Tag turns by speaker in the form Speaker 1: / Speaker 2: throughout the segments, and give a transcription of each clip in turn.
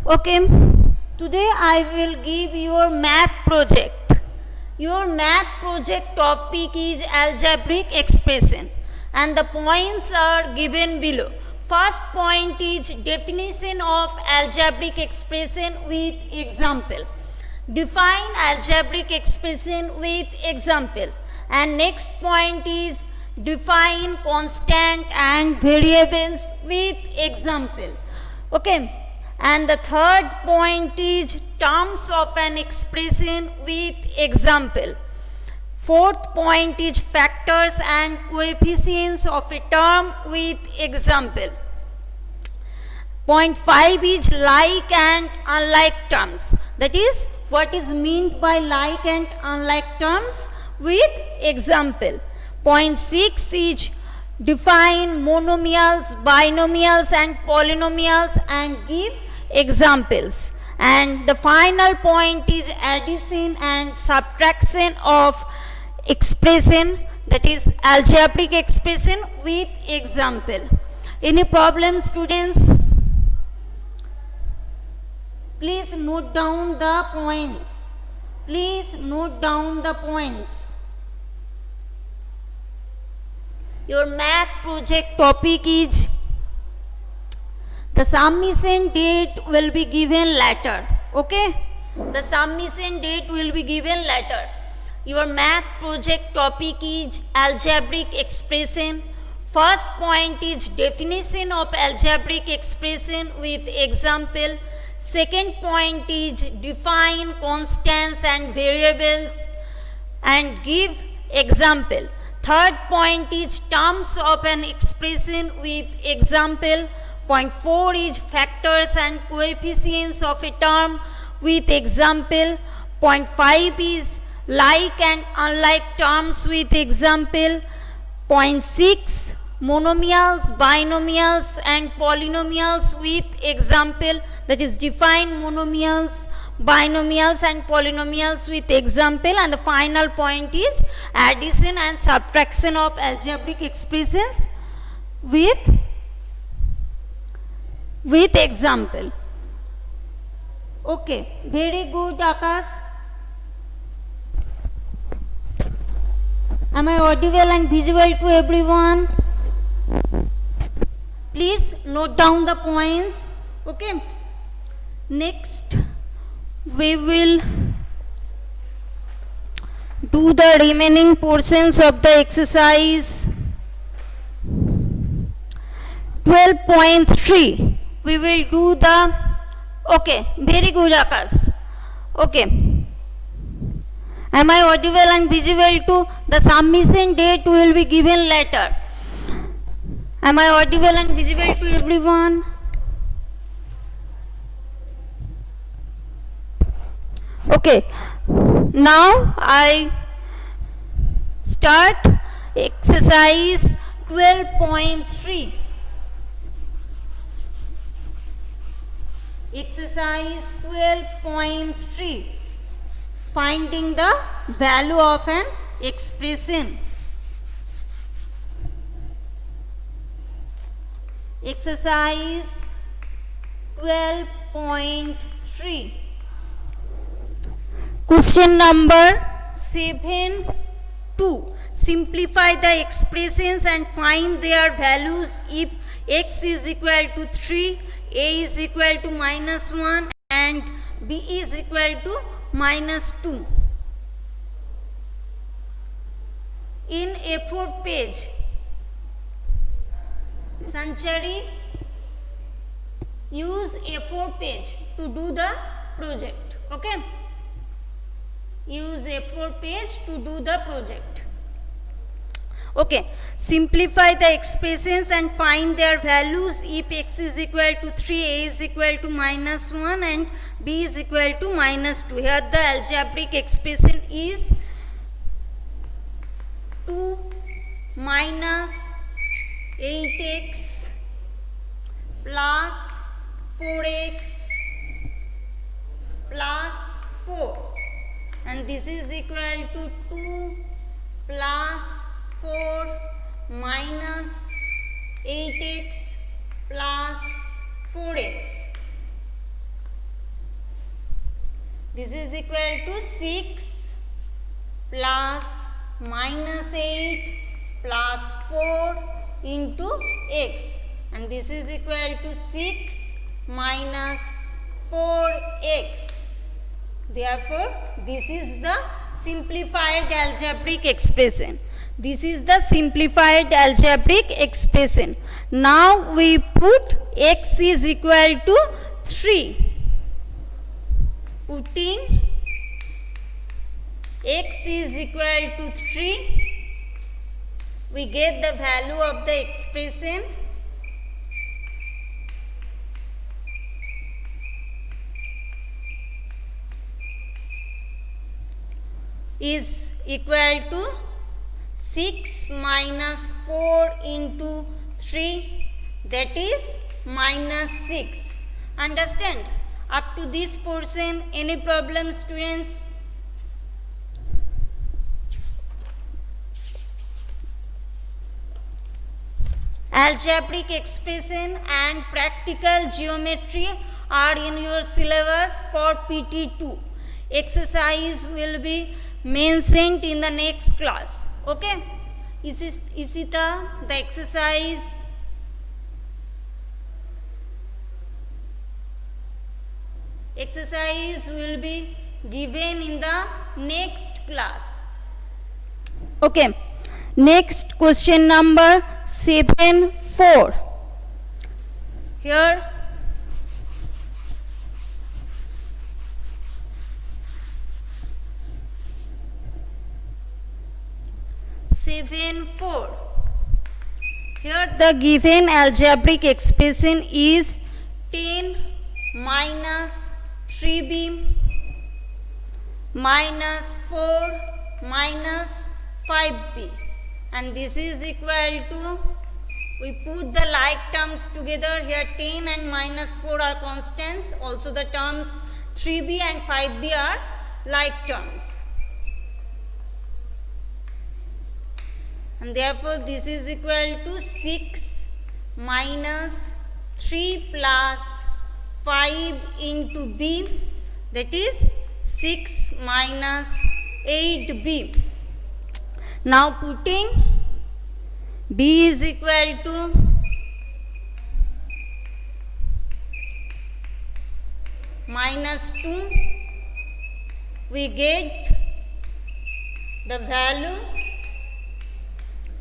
Speaker 1: Okay, today I will give your math project. Your math project topic is algebraic expression and the points are given below. First point is definition of algebraic expression with example. Define algebraic expression with example. And next point is define constant and variables with example. Okay. And the third point is terms of an expression with example. Fourth point is factors and coefficients of a term with example. Point 5 is like and unlike terms. That is what is meant by like and unlike terms with example. Point 6 is define monomials, binomials and polynomials and give examples. And the final point is addition and subtraction of expression, that is algebraic expression with example. Any problem, students? Please note down the points. Please note down the points. Your math project topic is the submission date will be given later. Okay? The submission date will be given later. Your math project topic is algebraic expression. First point is definition of algebraic expression with example. Second point is define constants and variables and give example. Third point is terms of an expression with example. Point 4 is factors and coefficients of a term with example. Point 5 is like and unlike terms with example. Point 6 monomials, binomials and polynomials with example, that is define monomials, binomials and polynomials with example. And the final point is addition and subtraction of algebraic expressions with example. Okay, very good, Akash. Am I audible and visible to everyone? Please note down the points. Okay. Next, we will do the remaining portions of the exercise 12.3. We will do the, okay, very good, Akash. Okay. Am I audible and visible to? The submission date will be given later. Am I audible and visible to everyone? Okay. Now I start exercise 12.3. Exercise 12.3. Finding the value of an expression. Exercise 12.3. Question number 7(2). Simplify the expressions and find their values if x is equal to 3, a is equal to -1 and b is equal to -2. In A4 page, Sanchari, use A4 page to do the project. Okay? Use A4 page to do the project. Okay. Simplify the expressions and find their values if x is equal to 3, a is equal to -1 and b is equal to -2. Here the algebraic expression is 2 minus 8x plus 4x plus 4, and this is equal to 2 plus 4 minus 8x plus 4x. This is equal to 6 plus minus 8 plus 4 into x, and this is equal to 6 minus 4x. Therefore, this is the simplified algebraic expression. This is the simplified algebraic expression. Now we put x is equal to 3. Putting x is equal to 3, we get the value of the expression is equal to 6 minus 4 into 3, that is minus 6. Understand? Up to this portion, any problem, students? Algebraic expression and practical geometry are in your syllabus for PT2. Exercise will be mentioned in the next class. Okay? Isita, the exercise. Exercise will be given in the next class. Okay. Next question number 7-4. Here 7-4. Here the given algebraic expression is 10 minus 3b minus 4 minus 5b, and this is equal to, we put the like terms together. Here 10 and minus 4 are constants, also the terms 3b and 5b are like terms, and therefore this is equal to 6 minus 3 plus 5 into b, that is 6 minus 8b. Now putting b is equal to minus 2, we get the value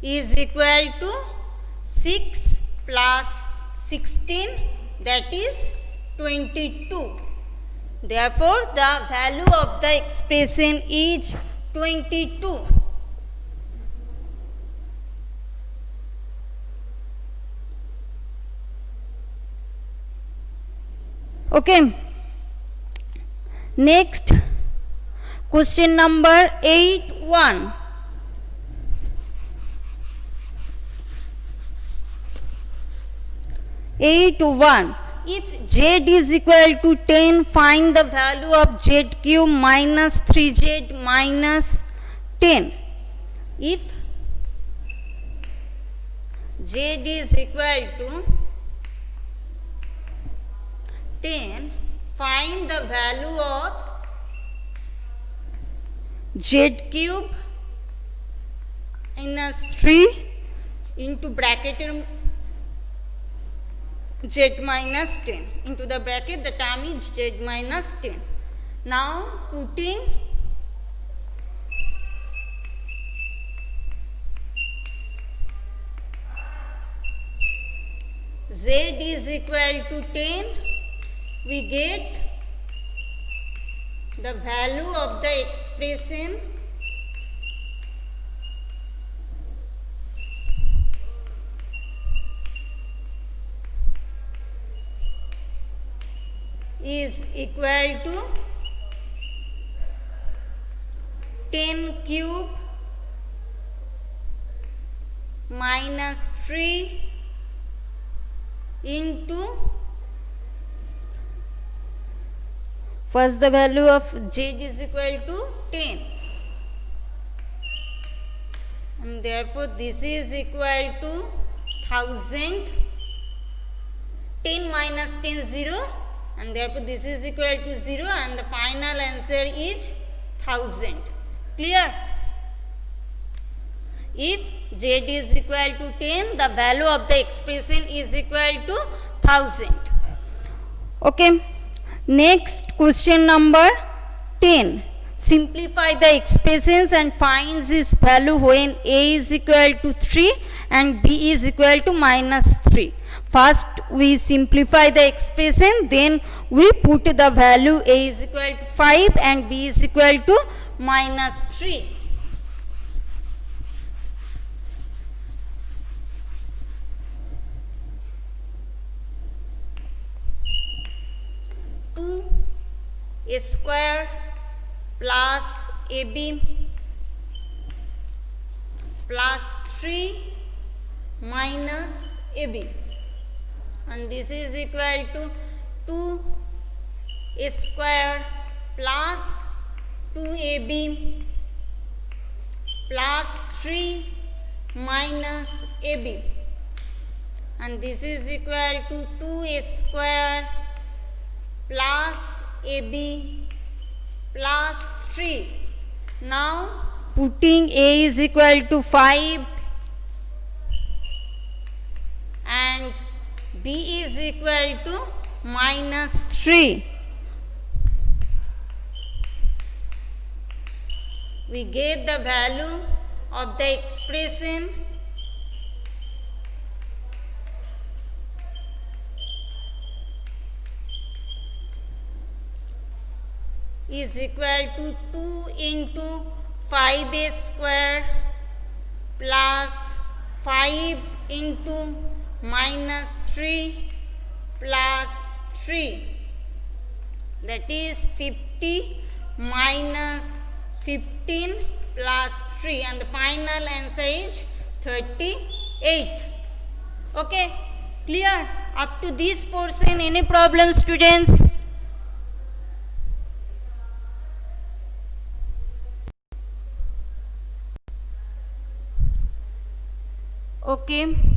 Speaker 1: is equal to 6 plus 16, that is 22. Therefore, the value of the expression is 22. Okay. Next, question number 8-1. If z is equal to 10, find the value of z cube minus 3z minus 10. If z is equal to 10, find the value of z cube minus 3 into bracket z minus 10, into the bracket the term is z minus 10. Now putting z is equal to 10, we get the value of the expression is equal to 10 cube minus 3 into, first the value of z is equal to 10, and therefore this is equal to 1000. 10 minus 10 0, and therefore this is equal to 0 and the final answer is 1000. Clear? If z is equal to 10, the value of the expression is equal to 1000. Okay. Next question number 10. Simplify the expressions and find its value when a is equal to 3 and b is equal to minus 3. First we simplify the expression, then we put the value a is equal to 5 and b is equal to minus 3. A square plus ab plus 3 minus ab, and this is equal to 2 a square plus 2ab plus 3 minus ab, and this is equal to 2a square plus ab plus 3. Now putting a is equal to 5 and b is equal to minus 3, we get the value of the expression is equal to 2 into 5a square plus 5 into minus 3 plus 3, that is 50 minus 15 plus 3, and the final answer is 38. Okay, clear? Up to this portion, any problem, students? Okay.